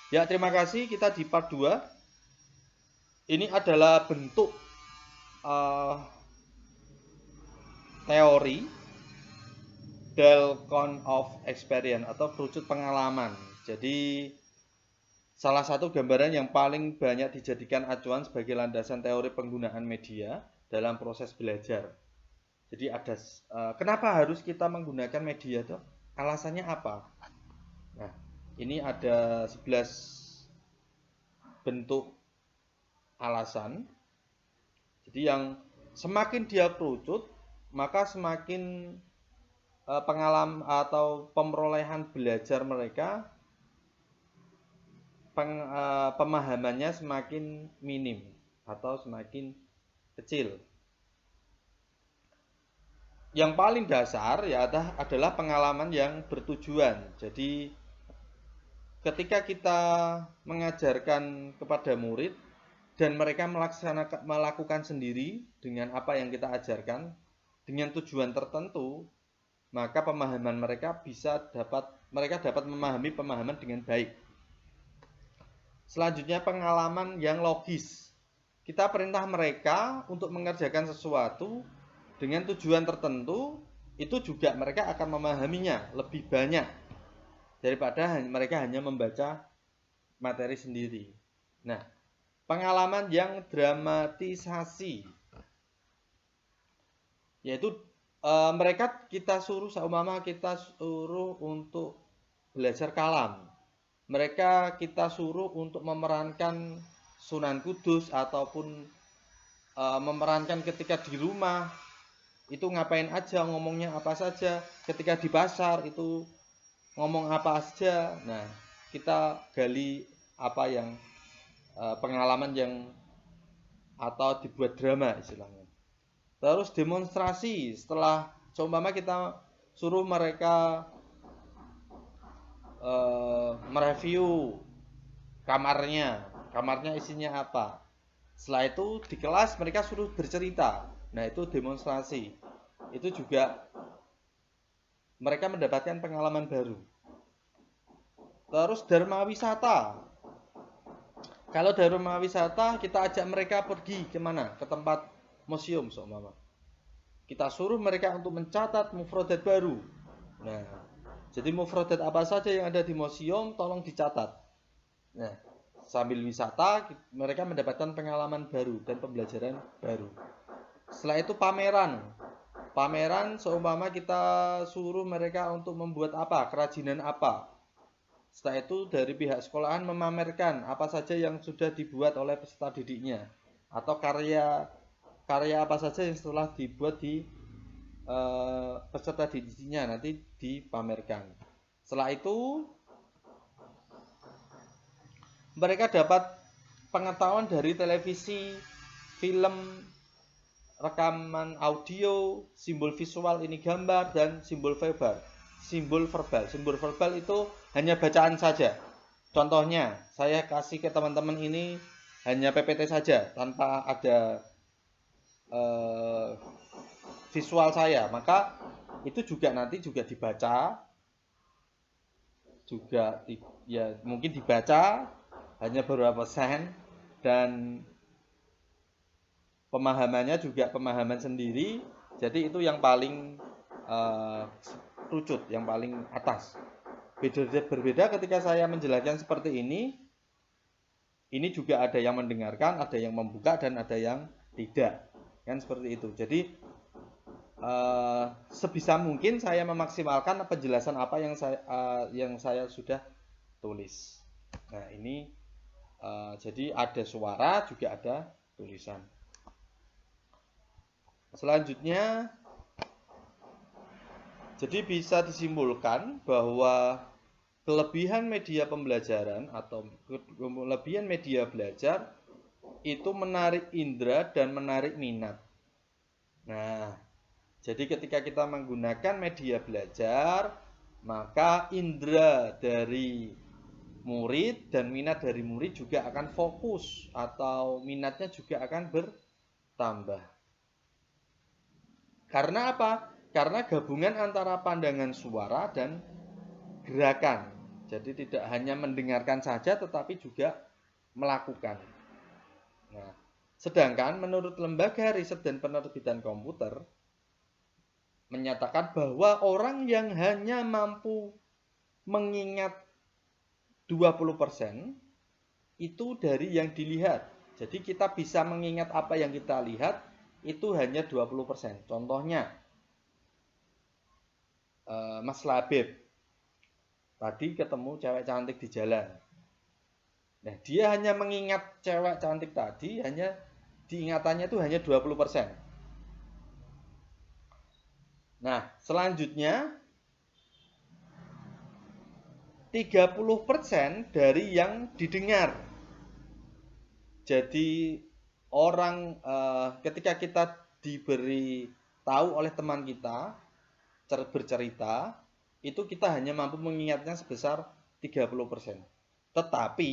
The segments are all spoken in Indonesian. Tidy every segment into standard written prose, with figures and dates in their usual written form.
Ya, terima kasih. Kita di part 2. Ini adalah bentuk uh, teori Delcon of Experience atau kerucut pengalaman. Jadi salah satu gambaran yang paling banyak dijadikan acuan sebagai landasan teori penggunaan media dalam proses belajar. Jadi ada kenapa harus kita menggunakan media tuh? Alasannya apa? Nah, ini ada 11 bentuk alasan. Jadi yang semakin dia kerucut, maka semakin pengalaman atau pemerolehan belajar mereka pemahamannya semakin minim atau semakin kecil. Yang paling dasar ya adalah pengalaman yang bertujuan. Jadi ketika kita mengajarkan kepada murid dan mereka melakukan sendiri dengan apa yang kita ajarkan dengan tujuan tertentu, maka pemahaman mereka dapat memahami pemahaman dengan baik. Selanjutnya pengalaman yang logis. Kita perintah mereka untuk mengerjakan sesuatu dengan tujuan tertentu, itu juga mereka akan memahaminya lebih banyak daripada mereka hanya membaca materi sendiri. Nah, pengalaman yang dramatisasi, yaitu mereka kita suruh untuk belajar kalam. Mereka kita suruh untuk memerankan Sunan Kudus ataupun memerankan ketika di rumah itu ngapain aja, ngomongnya apa saja, ketika di pasar itu ngomong apa saja. Nah, kita gali apa yang pengalaman yang atau dibuat drama istilahnya. Terus demonstrasi, setelah seumpama kita suruh mereka mereview kamarnya isinya apa. Setelah itu di kelas mereka suruh bercerita. Nah, itu demonstrasi. Itu juga mereka mendapatkan pengalaman baru. Terus dharma wisata. Kalau dharma wisata kita ajak mereka pergi kemana? Ke tempat museum seumpama. Kita suruh mereka untuk mencatat mufradat baru. Nah, jadi mufradat apa saja yang ada di museum tolong dicatat. Nah, sambil wisata mereka mendapatkan pengalaman baru dan pembelajaran baru. Setelah itu pameran. Pameran seumpama kita suruh mereka untuk membuat apa, kerajinan apa. Setelah itu dari pihak sekolahan memamerkan apa saja yang sudah dibuat oleh peserta didiknya atau karya apa saja yang setelah dibuat di peserta didiknya nanti dipamerkan. Setelah itu mereka dapat pengetahuan dari televisi, film, rekaman audio, simbol visual ini gambar, dan simbol verbal. Simbol verbal itu hanya bacaan saja. Contohnya, saya kasih ke teman-teman ini hanya PPT saja tanpa ada visual saya, maka itu juga nanti juga dibaca, juga ya mungkin dibaca hanya beberapa persen dan pemahamannya juga pemahaman sendiri. Jadi itu yang paling kerucut, yang paling atas. Berbeda ketika saya menjelaskan seperti ini juga ada yang mendengarkan, ada yang membuka, dan ada yang tidak. Kan seperti itu. Jadi sebisa mungkin saya memaksimalkan penjelasan apa yang saya sudah tulis. Nah, ini jadi ada suara juga ada tulisan. Selanjutnya, jadi bisa disimpulkan bahwa kelebihan media pembelajaran atau kelebihan media belajar itu menarik indera dan menarik minat. Nah, jadi ketika kita menggunakan media belajar, maka indera dari murid dan minat dari murid juga akan fokus atau minatnya juga akan bertambah. Karena apa? Karena gabungan antara pandangan suara dan gerakan. Jadi tidak hanya mendengarkan saja tetapi juga melakukan. Nah, sedangkan menurut Lembaga Riset dan Penerbitan Komputer menyatakan bahwa orang yang hanya mampu mengingat 20% itu dari yang dilihat. Jadi kita bisa mengingat apa yang kita lihat itu hanya 20%. Contohnya Mas Labib tadi ketemu cewek cantik di jalan. Nah, dia hanya mengingat cewek cantik tadi, hanya diingatannya itu hanya 20%. Nah, selanjutnya 30% dari yang didengar. Jadi orang ketika kita diberi tahu oleh teman kita bercerita, itu kita hanya mampu mengingatnya sebesar 30%. Tetapi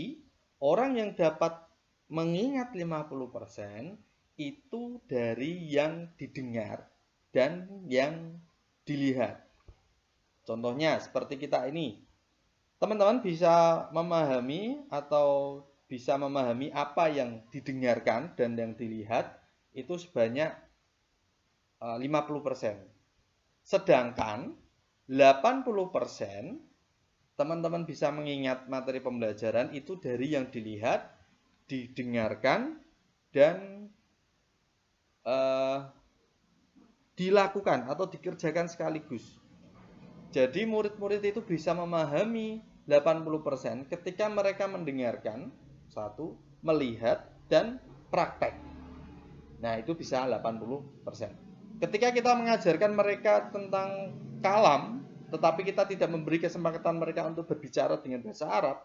orang yang dapat mengingat 50% itu dari yang didengar dan yang dilihat. Contohnya seperti kita ini. Teman-teman bisa memahami atau bisa memahami apa yang didengarkan dan yang dilihat itu sebanyak 50%. Sedangkan 80% teman-teman bisa mengingat materi pembelajaran itu dari yang dilihat, didengarkan, dan dilakukan atau dikerjakan sekaligus. Jadi murid-murid itu bisa memahami 80% ketika mereka mendengarkan, satu, melihat, dan praktek. Nah, itu bisa 80%. Ketika kita mengajarkan mereka tentang kalam, tetapi kita tidak memberi kesempatan mereka untuk berbicara dengan bahasa Arab,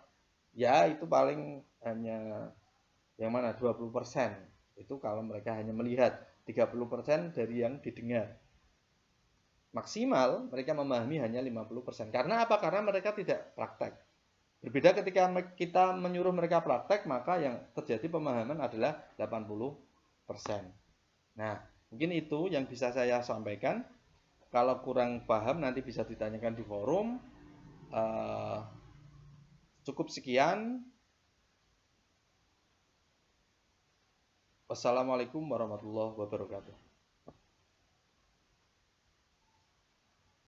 ya itu paling hanya yang mana 20%. Itu kalau mereka hanya melihat, 30% dari yang didengar. Maksimal mereka memahami hanya 50%. Karena apa? Karena mereka tidak praktek. Berbeda ketika kita menyuruh mereka praktek, maka yang terjadi pemahaman adalah 80%. Nah, mungkin itu yang bisa saya sampaikan. Kalau kurang paham nanti bisa ditanyakan di forum. Cukup sekian. Wassalamualaikum warahmatullahi wabarakatuh.